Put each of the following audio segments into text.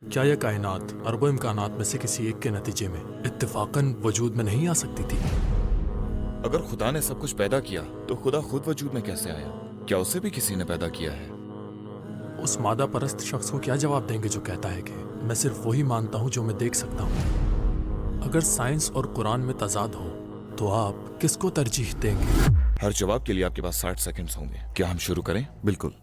क्या यह कायनात अरबों इम्कानात में से किसी एक के नतीजे में इत्तेफाकन वजूद में नहीं आ सकती थी? अगर खुदा ने सब कुछ पैदा किया तो खुदा खुद वजूद में कैसे आया? क्या उसे भी किसी ने पैदा किया है? उस मादा परस्त शख्स को क्या जवाब देंगे जो कहता है कि मैं सिर्फ वही मानता हूँ जो मैं देख सकता हूँ? अगर साइंस और कुरान में तजाद हो तो आप किसको तरजीह देंगे? हर जवाब के लिए आपके पास 60 सेकंड्स होंगे। क्या हम शुरू करें? बिल्कुल।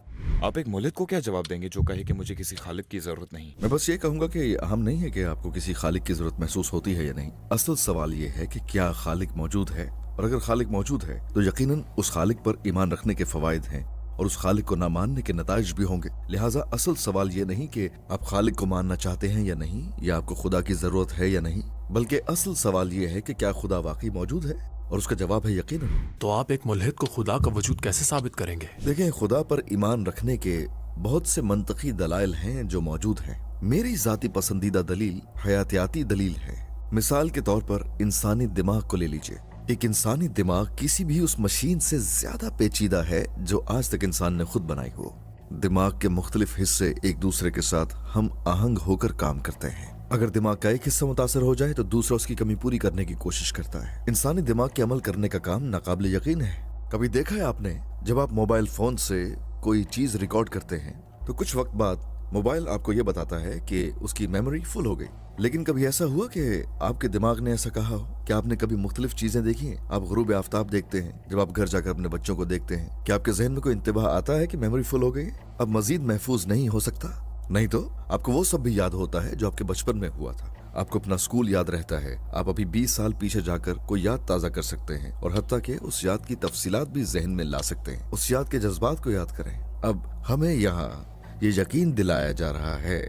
आप एक मुल्हिद को क्या जवाब देंगे जो कहे कि मुझे किसी खालिक की जरूरत नहीं? मैं बस ये कहूंगा कि अहम नहीं है कि आपको किसी खालिक की जरूरत महसूस होती है या नहीं। असल सवाल ये है कि क्या खालिक मौजूद है, और अगर खालिक मौजूद है तो यकीनन उस खालिक पर ईमान रखने के फवायद हैं और उस खालिक को ना मानने के नताइज भी होंगे। लिहाजा असल सवाल ये नहीं कि आप खालिक को मानना चाहते हैं या नहीं, या आपको खुदा की जरूरत है या नहीं, बल्कि असल सवाल ये है कि क्या खुदा वाकई मौजूद है, और उसका जवाब है यकीनन। तो आप एक मुल्हिद को खुदा का वजूद कैसे साबित करेंगे? देखें, खुदा पर ईमान रखने के बहुत से मंतकी दलाइल हैं जो मौजूद हैं। मेरी जाती पसंदीदा दलील हयातियाती दलील है। मिसाल के तौर पर इंसानी दिमाग को ले लीजिए। एक इंसानी दिमाग किसी भी उस मशीन से ज्यादा पेचीदा है जो आज तक इंसान ने खुद बनाई हो। दिमाग के मुख्तलिफ हिस्से एक दूसरे के साथ हम आहंग होकर काम करते हैं। अगर दिमाग का एक हिस्सा मुतासर हो जाए तो दूसरा उसकी कमी पूरी करने की कोशिश करता है। इंसानी दिमाग के अमल करने का काम नाकाबिल यकीन है। कभी देखा है आपने, जब आप मोबाइल फोन से कोई चीज रिकॉर्ड करते हैं तो कुछ वक्त बाद मोबाइल आपको ये बताता है कि उसकी मेमोरी फुल हो गई, लेकिन कभी ऐसा हुआ कि आपके दिमाग ने ऐसा कहा हो? कि आपने कभी मुख्तलिफ चीजें देखी हैं? आप गुरूब आफ्ताब देखते हैं, जब आप घर जाकर अपने बच्चों को देखते हैं, क्या आपके जहन में कोई इंतबाह आता है कि मेमोरी फुल हो गई है, अब मजीद महफूज नहीं हो सकता? नहीं तो आपको वो सब भी याद होता है जो आपके बचपन में हुआ था। आपको अपना स्कूल याद रहता है। आप अभी 20 साल पीछे जाकर कोई याद ताज़ा कर सकते हैं और हत्ता के उस याद की तफसीलात भी जहन में ला सकते हैं। उस याद के जज्बात को याद करें। अब हमें यहाँ ये यकीन दिलाया जा रहा है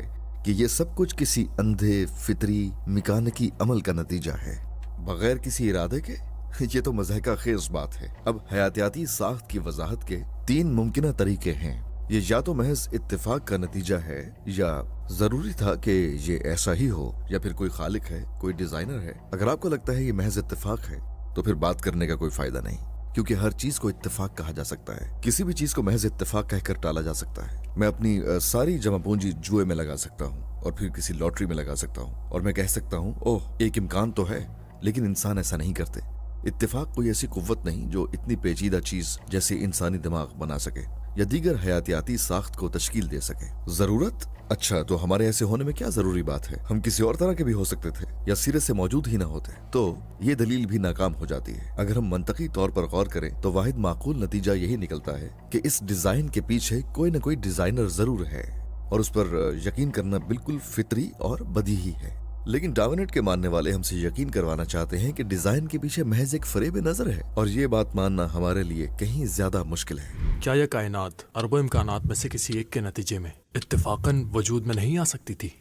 कि ये सब कुछ किसी अंधे फितरी मिकानिकी अमल का नतीजा है, बगैर किसी इरादे के। ये तो मज़हका खेज बात है। अब हयातियाती साख्त की वजाहत के 3 मुमकिन तरीके हैं। ये या तो महज इत्तेफाक का नतीजा है, या जरूरी था कि ये ऐसा ही हो, या फिर कोई खालिक है, कोई डिजाइनर है। अगर आपको लगता है ये महज इत्तेफाक है तो फिर बात करने का कोई फायदा नहीं, क्योंकि हर चीज को इत्तेफाक कहा जा सकता है। किसी भी चीज को महज इत्तेफाक कहकर टाला जा सकता है। मैं अपनी सारी जमा पूंजी जुए में लगा सकता हूँ और फिर किसी लॉटरी में लगा सकता हूँ, और मैं कह सकता हूँ ओह एक इम्कान तो है, लेकिन इंसान ऐसा नहीं करते। इत्तेफाक कोई ऐसी कुव्वत नहीं जो इतनी पेचीदा चीज जैसे इंसानी दिमाग बना सके या दीगर हयातियाती साख्त को तश्कील दे सके। जरूरत? अच्छा, तो हमारे ऐसे होने में क्या जरूरी बात है? हम किसी और तरह के भी हो सकते थे या सिरे से मौजूद ही ना होते, तो ये दलील भी नाकाम हो जाती है। अगर हम मंतकी तौर पर गौर करें तो वाहिद माकूल नतीजा यही निकलता है कि इस डिजाइन के पीछे कोई न कोई डिजाइनर जरूर है, और उस पर यकीन करना बिल्कुल फितरी और बदीही है। लेकिन डार्विन के मानने वाले हमसे यकीन करवाना चाहते हैं कि डिजाइन के पीछे महज एक फरेब नजर है, और ये बात मानना हमारे लिए कहीं ज्यादा मुश्किल है। क्या यह कायनात अरबों इम्कानात में से किसी एक के नतीजे में इत्तेफाकन वजूद में नहीं आ सकती थी?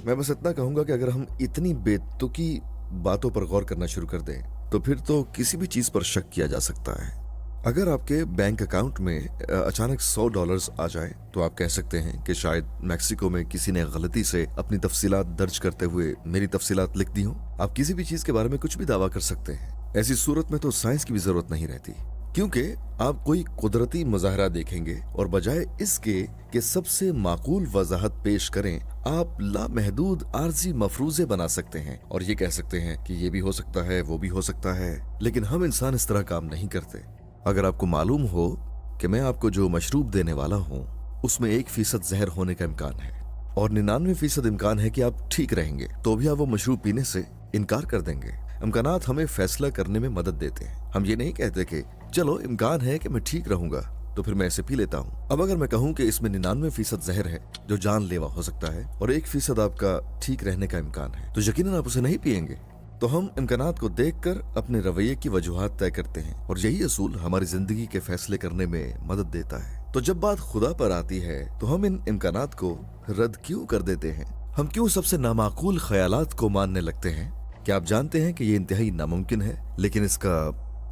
मैं बस इतना कहूंगा कि अगर हम इतनी बेतुकी बातों पर गौर करना शुरू कर दें तो फिर तो किसी भी चीज पर शक किया जा सकता है। अगर आपके बैंक अकाउंट में अचानक $100 आ जाए तो आप कह सकते हैं कि शायद मैक्सिको में किसी ने गलती से अपनी तफसीलात दर्ज करते हुए मेरी तफसीलात लिख दी हो। आप किसी भी चीज के बारे में कुछ भी दावा कर सकते हैं। ऐसी सूरत में तो साइंस की भी जरूरत नहीं रहती, क्योंकि आप कोई कुदरती मुजाहरा देखेंगे और बजाय इसके कि सबसे माकूल वजाहत पेश करें, आप लामहदूद आर्जी मफरूजे बना सकते हैं और ये कह सकते हैं कि ये भी हो सकता है, वो भी हो सकता है। लेकिन हम इंसान इस तरह काम नहीं करते। अगर आपको मालूम हो कि मैं आपको जो मशरूब देने वाला हूँ उसमें 1% जहर होने का इम्कान है और 99% इम्कान है कि आप ठीक रहेंगे, तो भी आप वो मशरूब पीने से इनकार कर देंगे। इम्कानात हमें फैसला करने में मदद देते हैं। हम ये नहीं कहते कि चलो इम्कान है कि मैं ठीक रहूंगा तो फिर मैं इसे पी लेता हूँ। अब अगर मैं कहूँ कि इसमें 99% जहर है जो जानलेवा हो सकता है और 1% आपका ठीक रहने का इम्कान है, तो यकीनन आप उसे नहीं पिएंगे। तो हम इम्कानात को देखकर अपने रवैये की वजूहात तय करते हैं, और यही असूल हमारी जिंदगी के फैसले करने में मदद देता है। तो जब बात खुदा पर आती है तो हम इन इम्कानात को रद्द क्यों कर देते हैं? हम क्यों सबसे नामाकूल ख्यालात को मानने लगते हैं? क्या आप जानते हैं कि ये इंतहाई नामुमकिन है, लेकिन इसका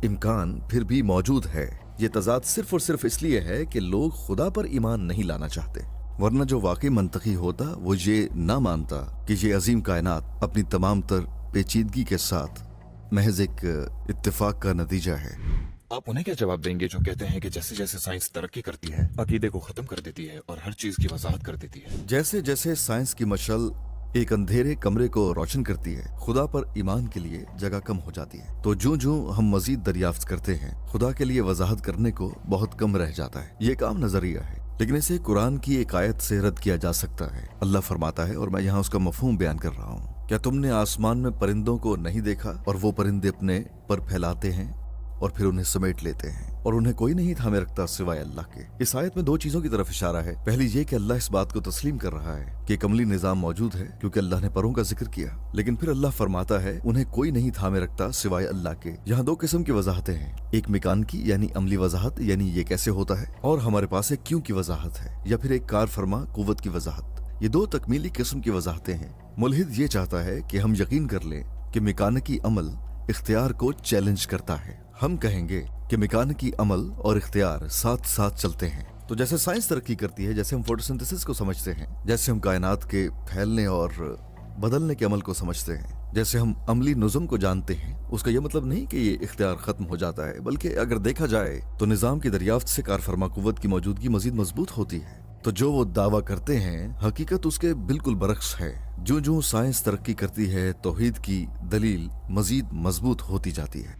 इम्कान फिर भी मौजूद है। ये तजाद सिर्फ और सिर्फ इसलिए है कि लोग खुदा पर ईमान नहीं लाना चाहते, वरना जो वाकई मंतकी होता वो ये ना मानता कि ये अजीम कायनात अपनी तमाम तर पेचीदगी के साथ महज एक इत्तेफाक का नतीजा है। आप उन्हें क्या जवाब देंगे जो कहते हैं कि जैसे जैसे साइंस तरक्की करती है अकीदे को खत्म कर देती है और हर चीज की वजाहत कर देती है? जैसे जैसे साइंस की मशल एक अंधेरे कमरे को रोशन करती है, खुदा पर ईमान के लिए जगह कम हो जाती है। तो जो जो हम मजीद दरियाफ्त करते हैं, खुदा के लिए वजाहत करने को बहुत कम रह जाता है। ये काम नजरिया है, लेकिन इसे कुरान की एक आयत से रद्द किया जा सकता है। अल्लाह फरमाता है, और मैं यहाँ उसका मफहूम बयान कर रहा हूँ, क्या तुमने आसमान में परिंदों को नहीं देखा और वो परिंदे अपने पर फैलाते हैं और फिर उन्हें समेट लेते हैं और उन्हें कोई नहीं थामे रखता सिवाय अल्लाह के। इस आयत में दो चीजों की तरफ इशारा है। पहली ये कि अल्लाह इस बात को तस्लीम कर रहा है कि एक अमली निजाम मौजूद है क्योंकि अल्लाह ने परों का जिक्र किया, लेकिन फिर अल्लाह फरमाता है उन्हें कोई नहीं थामे रखता सिवाय अल्लाह के। यहाँ दो किस्म की वजाहतें हैं, एक मिकान की यानी अमली वजाहत यानी ये कैसे होता है, और हमारे पास एक क्यों की वजाहत है, या फिर एक कार फरमा कुव्वत की वजाहत। ये दो तकमीली किस्म की वजाहतें हैं। मुल्हिद ये चाहता है कि हम यकीन कर लें कि मिकानिकी अमल इख्तियार को चैलेंज करता है। हम कहेंगे कि मिकानिकी अमल और इख्तियार साथ साथ चलते हैं। तो जैसे साइंस तरक्की करती है, जैसे हम फोटोसिंथेसिस को समझते हैं, जैसे हम कायनात के फैलने और बदलने के अमल को समझते हैं, जैसे हम अमली निज़म को जानते हैं, उसका यह मतलब नहीं कि ये इख्तियार खत्म हो जाता है, बल्कि अगर देखा जाए तो निज़ाम की दरियाफ्त से कारफरमा कुव्वत की मौजूदगी मजीद मजबूत होती है। तो जो वो दावा करते हैं, हकीकत उसके बिल्कुल बरक्स है। जो जो साइंस तरक्की करती है, तौहीद की दलील मजीद मजबूत होती जाती है।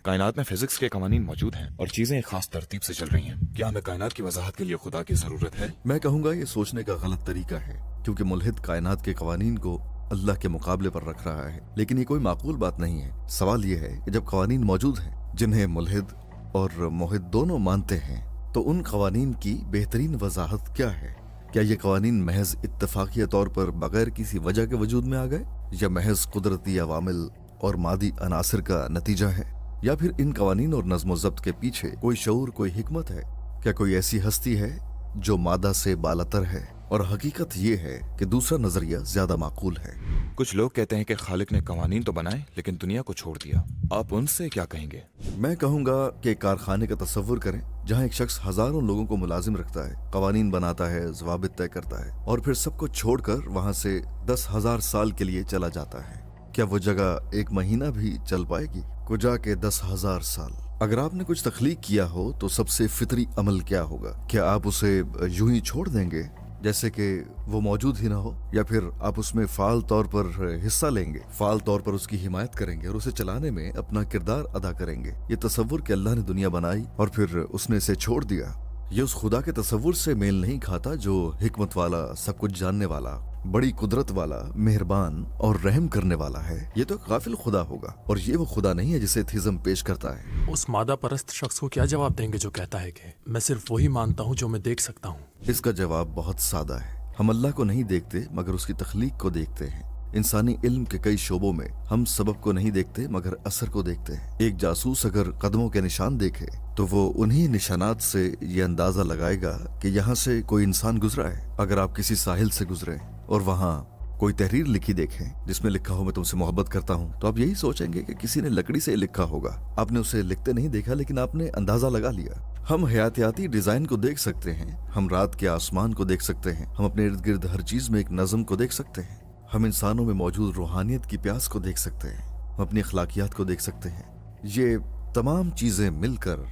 कायनात में फिजिक्स के कवानीन मौजूद हैं और चीजें एक खास तरतीब से चल रही हैं। क्या हमें कायनात की वजाहत के लिए खुदा की जरूरत है? मैं कहूँगा ये सोचने का गलत तरीका है, क्योंकि मुल्हिद कायनात के कवानीन को अल्लाह के मुकाबले पर रख रहा है, लेकिन ये कोई माकूल बात नहीं है। सवाल ये है कि जब कवानीन मौजूद हैं जिन्हें मुल्हिद और मुहिद दोनों मानते हैं, तो उन कवानीन की बेहतरीन वजाहत क्या है? क्या ये कवानीन महज इत्तफाकिया तौर पर बगैर किसी वजह के वजूद में आ गए, या महज कुदरती अवामिल और मादी अनासर का नतीजा है, या फिर इन कवानीन और नज़्म ज़ब्त के पीछे कोई शऊर, कोई हिकमत है? क्या कोई ऐसी हस्ती है जो मादा से बालातर है? और हकीकत ये है कि दूसरा नजरिया ज्यादा माकूल है। कुछ लोग कहते हैं कि खालिक ने कवानीन तो बनाए लेकिन दुनिया को छोड़ दिया। आप उनसे क्या कहेंगे? मैं कहूँगा कि एक कारखाने का तस्वुर करें जहाँ एक शख्स हजारों लोगों को मुलाजिम रखता है, कवानीन बनाता है, ज़वाबित तय करता है और फिर सबको छोड़कर वहाँ से 10,000 साल के लिए चला जाता है। क्या वो जगह एक महीना भी चल पाएगी? कुजा के 10,000 साल। अगर आपने कुछ तख्लीक किया हो तो सबसे फितरी अमल क्या होगा? क्या आप उसे यूं ही छोड़ देंगे जैसे कि वो मौजूद ही ना हो, या फिर आप उसमें फाल तौर पर हिस्सा लेंगे, फाल तौर पर उसकी हिमायत करेंगे और उसे चलाने में अपना किरदार अदा करेंगे? ये तस्वुर कि अल्लाह ने दुनिया बनाई और फिर उसने इसे छोड़ दिया, ये उस खुदा के तस्वुर से मेल नहीं खाता जो हिकमत वाला, सब कुछ जानने वाला, बड़ी कुदरत वाला, मेहरबान और रहम करने वाला है। ये तो गाफिल खुदा होगा और ये वो खुदा नहीं है जिसे एथिज्म पेश करता है। उस मादा परस्त शख्स को क्या जवाब देंगे जो कहता है कि मैं सिर्फ वही मानता हूँ जो मैं देख सकता हूँ? इसका जवाब बहुत सादा है। हम अल्लाह को नहीं देखते मगर उसकी तख्लीक को देखते हैं। इंसानी इल्म के कई शोबों में हम सबब को नहीं देखते मगर असर को देखते हैं। एक जासूस अगर कदमों के निशान देखे तो वो उन्हीं निशानात से ये अंदाजा लगाएगा कि यहाँ से कोई इंसान गुजरा है। अगर आप किसी साहिल से गुजरे और वहाँ कोई तहरीर लिखी देखें जिसमें लिखा हो मैं तुमसे मोहब्बत करता हूँ, तो आप यही सोचेंगे कि किसी ने लकड़ी से लिखा होगा। आपने उसे लिखते नहीं देखा लेकिन आपने अंदाजा लगा लिया। हम हयातियाती डिजाइन को देख सकते हैं, हम रात के आसमान को देख सकते हैं, हम अपने इर्द गिर्द हर चीज में एक नज़म को देख सकते हैं, हम इंसानों में मौजूद रूहानियत की प्यास को देख सकते हैं, हम अपनी अखलाकियात को देख सकते हैं। ये तमाम चीजें मिलकर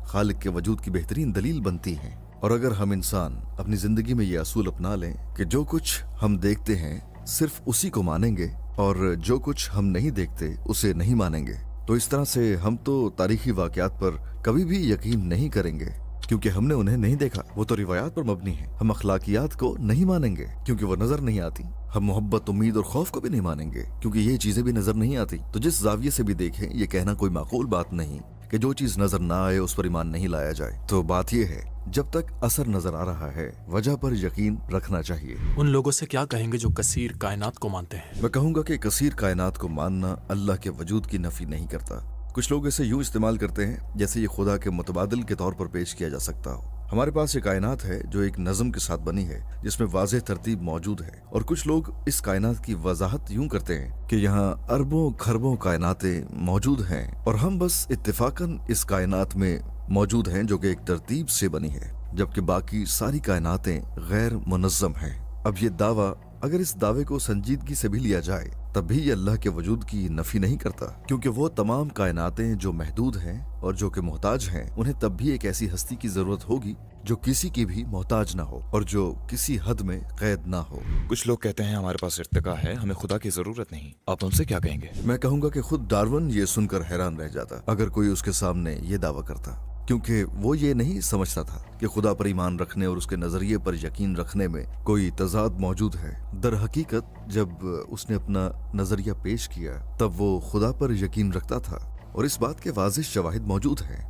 खालिक के वजूद की बेहतरीन दलील बनती हैं। और अगर हम इंसान अपनी जिंदगी में ये असूल अपना लें कि जो कुछ हम देखते हैं सिर्फ उसी को मानेंगे और जो कुछ हम नहीं देखते उसे नहीं मानेंगे, तो इस तरह से हम तो तारीखी वाकयात पर कभी भी यकीन नहीं करेंगे क्योंकि हमने उन्हें नहीं देखा, वो तो रिवायात पर मबनी है। हम अखलाकियात को नहीं मानेंगे क्योंकि वो नजर नहीं आती। हम मोहब्बत, उम्मीद और खौफ को भी नहीं मानेंगे क्योंकि ये चीजें भी नजर नहीं आती। तो जिस जाविये से भी देखें, ये कहना कोई माकूल बात नहीं कि जो चीज नजर ना आए उस पर ईमान नहीं लाया जाए। तो बात यह है, जब तक असर नजर आ रहा है वजह पर यकीन रखना चाहिए। उन लोगों से क्या कहेंगे जो कसीर कायनात को मानते हैं? मैं कहूँगा कि कसीर कायनात को मानना अल्लाह के वजूद की नफी नहीं करता। कुछ लोग इसे यूं इस्तेमाल करते हैं जैसे ये खुदा के मुतबादिल के तौर पर पेश किया जा सकता हो। हमारे पास ये कायनात है जो एक नज़म के साथ बनी है जिसमें वाज़ेह तरतीब मौजूद है, और कुछ लोग इस कायनात की वजाहत यूं करते हैं कि यहाँ अरबों खरबों कायनातें मौजूद हैं और हम बस इत्तेफाकन इस कायनात में मौजूद हैं जो कि एक तरतीब से बनी है, जबकि बाकी सारी कायनातें गैर मुनज़्ज़म हैं। अब ये दावा अगर इस दावे को संजीदगी से भी लिया जाए तब भी ये अल्लाह के वजूद की नफी नहीं करता, क्योंकि वो तमाम कायनातें जो महदूद हैं और जो कि मोहताज हैं, उन्हें तब भी एक ऐसी हस्ती की जरूरत होगी जो किसी की भी मोहताज ना हो और जो किसी हद में कैद ना हो। कुछ लोग कहते हैं हमारे पास इर्तिका है, हमें खुदा की जरूरत नहीं। आप उनसे क्या कहेंगे? मैं कहूंगा कि खुद डार्विन ये सुनकर हैरान रह जाता अगर कोई उसके सामने ये दावा करता, क्योंकि वो ये नहीं समझता था कि खुदा पर ईमान रखने और उसके नजरिए पर यकीन रखने में कोई तजाद मौजूद है। दर हकीकत जब उसने अपना नजरिया पेश किया तब वो खुदा पर यकीन रखता था, और इस बात के वाज़िह शवाहिद मौजूद हैं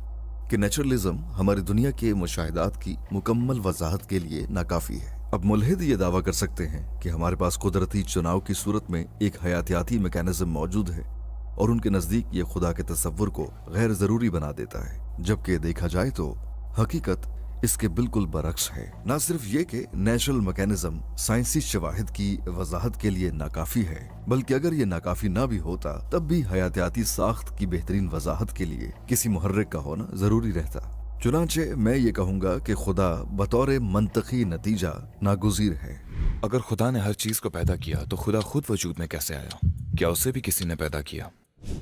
कि नेचुरलिज्म हमारी दुनिया के मुशाहिदात की मुकम्मल वजाहत के लिए नाकाफी है। अब मुल्हिद ये दावा कर सकते हैं कि हमारे पास कुदरती चुनाव की सूरत में एक हयातियाती मैकेनिज्म मौजूद है, और उनके नजदीक ये खुदा के तसव्वुर को गैर जरूरी बना देता है, जबकि देखा जाए तो हकीकत इसके बिल्कुल बरक्स है। न सिर्फ ये कि नेचुरल मैकेनिज्म साइंसी शवाहिद की वजाहत के लिए नाकाफी है, बल्कि अगर ये नाकाफी ना भी होता तब भी हयातियाती साख्त की बेहतरीन वजाहत के लिए किसी मुहर्रिक का होना जरूरी रहता। चुनांचे मैं ये कहूंगा कि खुदा बतौर मंतकी नतीजा नागुज़ीर है। अगर खुदा ने हर चीज को पैदा किया तो खुदा खुद वजूद में कैसे आया? क्या उसे भी किसी ने पैदा किया?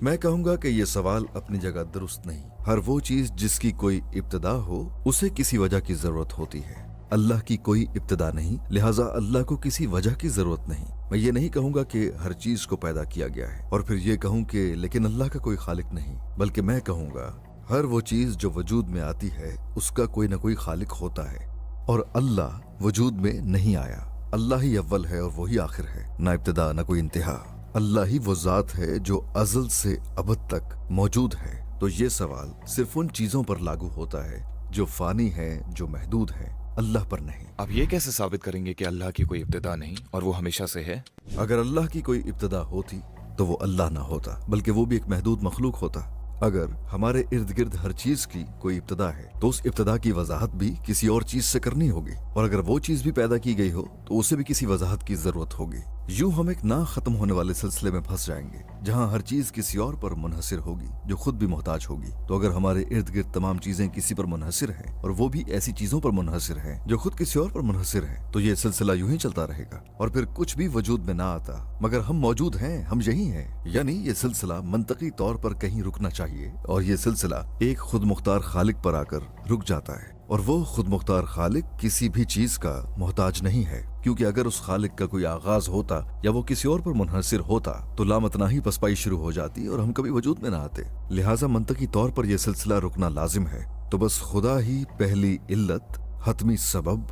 मैं कहूंगा कि ये सवाल अपनी जगह दुरुस्त नहीं। हर वो चीज जिसकी कोई इब्तिदा हो उसे किसी वजह की जरूरत होती है। अल्लाह की कोई इब्तिदा नहीं, लिहाजा अल्लाह को किसी वजह की जरूरत नहीं। मैं ये नहीं कहूंगा कि हर चीज को पैदा किया गया है और फिर ये कहूं कि लेकिन अल्लाह का कोई खालिक नहीं, बल्कि मैं कहूंगा हर वो चीज जो वजूद में आती है उसका कोई न कोई खालिक होता है, और अल्लाह वजूद में नहीं आया। अल्लाह ही अव्वल है और वही आखिर है, ना इब्तिदा ना कोई इंतहा। अल्लाह ही वो जात है जो अज़ल से अबद तक मौजूद है। तो ये सवाल सिर्फ उन चीजों पर लागू होता है जो फानी है, जो महदूद है, अल्लाह पर नहीं। आप ये कैसे साबित करेंगे कि अल्लाह की कोई इब्तिदा नहीं और वो हमेशा से है? अगर अल्लाह की कोई इब्तिदा होती तो वो अल्लाह ना होता, बल्कि वो भी एक महदूद मखलूक होता। अगर हमारे इर्द गिर्द हर चीज की कोई इब्तिदा है तो उस इब्तिदा की वजाहत भी किसी और चीज से करनी होगी, और अगर वो चीज भी पैदा की गई हो तो उसे भी किसी वजाहत की जरूरत होगी। यूं हम एक ना खत्म होने वाले सिलसिले में फंस जाएंगे जहां हर चीज किसी और पर मुनहसिर होगी जो खुद भी मोहताज होगी। तो अगर हमारे इर्द गिर्द तमाम चीजें किसी पर मुनहसिर हैं और वो भी ऐसी चीजों पर मुनहसिर हैं जो खुद किसी और पर मुनहसिर हैं, तो ये सिलसिला यूं ही चलता रहेगा और फिर कुछ भी वजूद में ना आता मगर हम मौजूद हैं, हम यही हैं। यानी ये सिलसिला मंतकी तौर पर कहीं रुकना चाहिए, और ये सिलसिला एक खुद मुख्तार खालिक पर आकर रुक जाता है, और वो खुद मुख्तार खालिक किसी भी चीज का मोहताज नहीं है, क्योंकि अगर उस खालिक का कोई आगाज होता या वो किसी और पर मुनहसिर होता तो लामतनाही पसपाई शुरू हो जाती और हम कभी वजूद में ना आते। लिहाजा मंतकी तौर पर यह सिलसिला रुकना लाजिम है। तो बस खुदा ही पहली इल्लत, हतमी सबब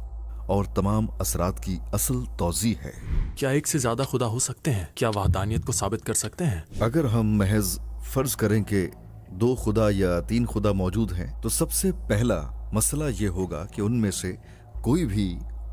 और तमाम असरात की असल तौज़ी है। क्या एक से ज्यादा खुदा हो सकते हैं? क्या वहदानियत को साबित कर सकते हैं? अगर हम महज फर्ज करें कि 2 खुदा या 3 खुदा मौजूद हैं तो सबसे पहला मसला ये होगा कि उनमें से कोई भी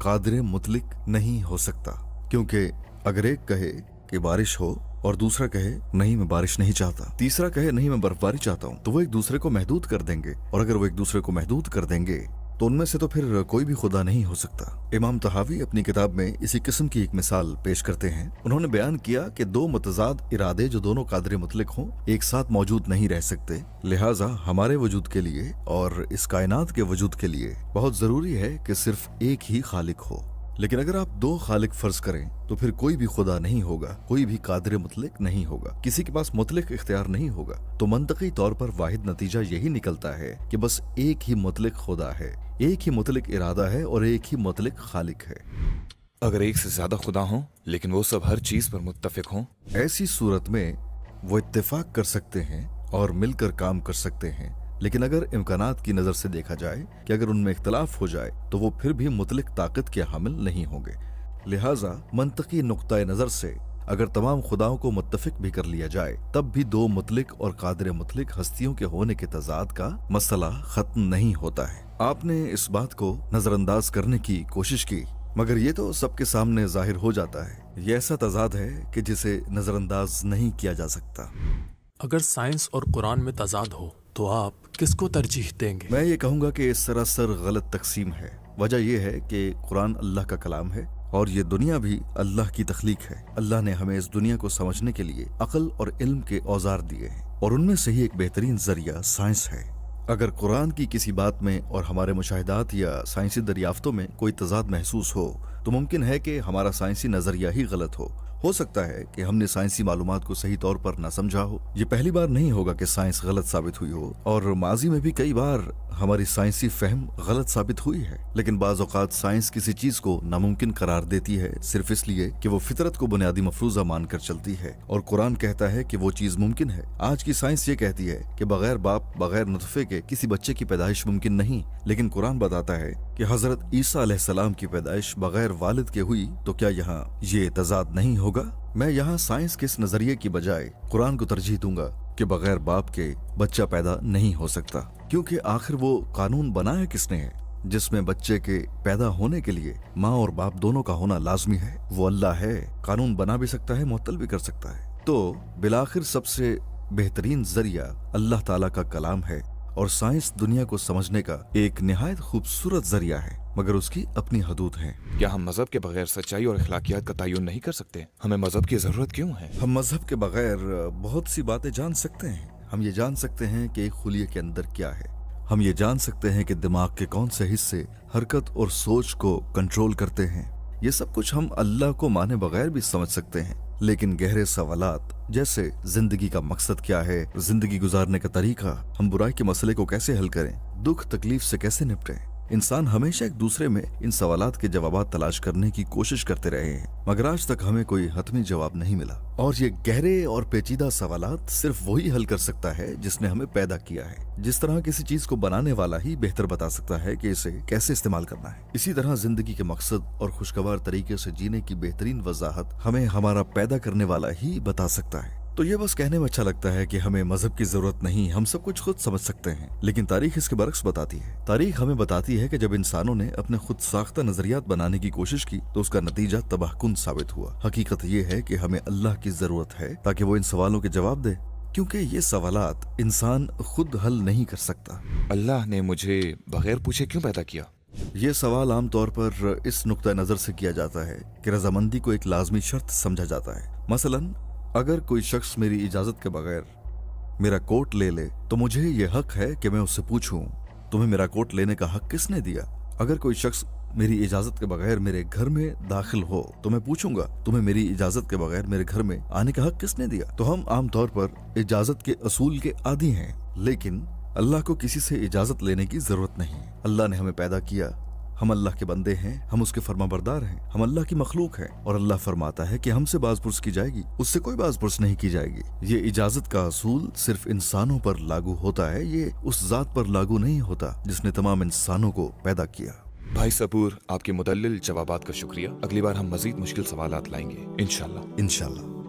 कादिर मुतलिक नहीं हो सकता, क्योंकि अगर एक कहे कि बारिश हो और दूसरा कहे नहीं मैं बारिश नहीं चाहता, तीसरा कहे नहीं मैं बर्फबारी चाहता हूँ, तो वो एक दूसरे को महदूद कर देंगे, और अगर वो एक दूसरे को महदूद कर देंगे तो उनमें से तो फिर कोई भी खुदा नहीं हो सकता। इमाम तहावी अपनी किताब में इसी किस्म की एक मिसाल पेश करते हैं। उन्होंने बयान किया कि 2 मुतजाद इरादे जो दोनों कादिर मुतलिक हों एक साथ मौजूद नहीं रह सकते। लिहाजा हमारे वजूद के लिए और इस कायनात के वजूद के लिए बहुत जरूरी है कि सिर्फ एक ही खालिक हो। लेकिन अगर आप 2 खालिक फर्ज करें तो फिर कोई भी खुदा नहीं होगा, कोई भी कादिर मुतलिक नहीं होगा, किसी के पास मुतलिक इख्तियार नहीं होगा। तो मंतकी तौर पर वाहिद नतीजा यही निकलता है कि बस एक ही मुतलिक खुदा है, एक ही मुतलिक इरादा है और एक ही मुतलिक खालिक है। अगर एक से ज्यादा खुदा हों लेकिन वो सब हर चीज पर मुत्तफिक हों, ऐसी सूरत में वो इत्तेफाक कर सकते हैं और मिलकर काम कर सकते हैं। लेकिन अगर इम्कानात की नजर से देखा जाए कि अगर उनमें इख्तलाफ हो जाए तो वो फिर भी मुतलिक ताकत के हामिल नहीं होंगे। लिहाजा मंतकी नुक्ता नजर से अगर तमाम खुदाओं को मुत्तफिक भी कर लिया जाए तब भी 2 मुतलिक और कादिर मुतलिक हस्तियों के होने के तजाद का मसला खत्म नहीं होता है। आपने इस बात को नजरअंदाज करने की कोशिश की, मगर ये तो सबके सामने जाहिर हो जाता है। ये ऐसा तजाद है कि जिसे नजरअंदाज नहीं किया जा सकता। अगर साइंस और कुरान में तजाद हो तो आप किसको तरजीह देंगे? मैं ये कहूँगा कि सरासर गलत तकसीम है। वजह यह है कि कुरान अल्लाह का कलाम है और ये दुनिया भी अल्लाह की तख्लीक है। अल्लाह ने हमें इस दुनिया को समझने के लिए अक्ल और इल्म के औजार दिए हैं, और उनमें से ही एक बेहतरीन जरिया साइंस है। अगर कुरान की किसी बात में और हमारे मुशाहिदात या साइंसी दरियाफ्तों में कोई तजाद महसूस हो तो मुमकिन है कि हमारा साइंसी नजरिया ही गलत हो सकता है कि हमने साइंसी मालूमात को सही तौर पर न समझा हो। ये पहली बार नहीं होगा कि साइंस गलत साबित हुई हो, और माजी में भी कई बार हमारी साइंसी फहम गलत साबित हुई है। लेकिन बाज़ औक़ात साइंस किसी चीज को नामुमकिन करार देती है सिर्फ इसलिए कि वो फितरत को बुनियादी मफरूजा मानकर चलती है, और कुरान कहता है कि वो चीज मुमकिन है। आज की साइंस ये कहती है कि बगैर बाप बगैर नुतफे के किसी बच्चे की पैदाइश मुमकिन नहीं, लेकिन कुरान बताता है कि हजरत ईसा अलैहिस्सलाम की पैदाइश बगैर वालिद के हुई। तो क्या यहाँ ये तजाद नहीं होगा? मैं यहाँ साइंस के इस नजरिए की बजाय कुरान को तरजीह दूंगा कि बगैर बाप के बच्चा पैदा नहीं हो सकता, क्योंकि आखिर वो कानून बनाया किसने है जिसमें बच्चे के पैदा होने के लिए माँ और बाप दोनों का होना लाजमी है? वो अल्लाह है। कानून बना भी सकता है, मुअत्तल भी कर सकता है। तो बिलाखिर सबसे बेहतरीन जरिया अल्लाह ताला का कलाम है, और साइंस दुनिया को समझने का एक निहायत खूबसूरत जरिया है, मगर उसकी अपनी हदूद है। क्या हम मजहब के बगैर सच्चाई और अखलाकियात का तयन नहीं कर सकते? हमें मजहब की जरूरत क्यों है? हम मजहब के बगैर बहुत सी बातें जान सकते हैं। हम ये जान सकते हैं कि एक खुलिये के अंदर क्या है। हम ये जान सकते हैं कि दिमाग के कौन से हिस्से हरकत और सोच को कंट्रोल करते हैं। ये सब कुछ हम अल्लाह को माने बगैर भी समझ सकते हैं। लेकिन गहरे सवालात जैसे जिंदगी का मकसद क्या है, जिंदगी गुजारने का तरीका, हम बुराई के मसले को कैसे हल करें, दुख तकलीफ से कैसे निपटें, इंसान हमेशा एक दूसरे में इन सवालात के जवाबात तलाश करने की कोशिश करते रहे हैं, मगर आज तक हमें कोई हतमी जवाब नहीं मिला। और ये गहरे और पेचीदा सवालात सिर्फ वही हल कर सकता है जिसने हमें पैदा किया है। जिस तरह किसी चीज को बनाने वाला ही बेहतर बता सकता है कि इसे कैसे इस्तेमाल करना है, इसी तरह जिंदगी के मकसद और खुशगवार तरीके से जीने की बेहतरीन वजाहत हमें हमारा पैदा करने वाला ही बता सकता है। तो ये बस कहने में अच्छा लगता है कि हमें मजहब की जरूरत नहीं, हम सब कुछ खुद समझ सकते हैं, लेकिन तारीख इसके बरक्स बताती है। तारीख हमें बताती है कि जब इंसानों ने अपने खुद साख्ता नजरियात बनाने की कोशिश की तो उसका नतीजा तबाहकुन साबित हुआ। हकीकत ये है कि हमें अल्लाह की जरूरत है ताकि वो इन सवालों के जवाब दे, क्योंकि ये सवालात इंसान खुद हल नहीं कर सकता। अल्लाह ने मुझे बगैर पूछे क्यों पैदा किया? ये सवाल आमतौर पर इस नुक्ता नजर से किया जाता है कि रजामंदी को एक लाजमी शर्त समझा जाता है। मसलन अगर कोई शख्स मेरी इजाजत के बगैर मेरा कोट ले ले तो मुझे ये हक है कि मैं उससे पूछूं, तुम्हें मेरा कोट लेने का हक किसने दिया? अगर कोई शख्स मेरी इजाजत के बगैर मेरे घर में दाखिल हो तो मैं पूछूंगा, तुम्हें मेरी इजाजत के बगैर मेरे घर में आने का हक किसने दिया? तो हम आमतौर पर इजाजत के असूल के आदी हैं, लेकिन अल्लाह को किसी से इजाजत लेने की जरूरत नहीं। अल्लाह ने हमें पैदा किया, हम अल्लाह के बंदे हैं, हम उसके फरमाबरदार हैं, हम अल्लाह की मखलूक हैं, और अल्लाह फरमाता है कि हमसे बाज़पुरस की जाएगी, उससे कोई बाज़पुरस नहीं की जाएगी। ये इजाजत का असूल सिर्फ इंसानों पर लागू होता है, ये उस जात पर लागू नहीं होता जिसने तमाम इंसानों को पैदा किया। भाई सबूर, आपके मुदल्लिल जवाबात का शुक्रिया। अगली बार हम मजीद मुश्किल सवालात लाएंगे इंशाल्लाह। इंशाल्लाह।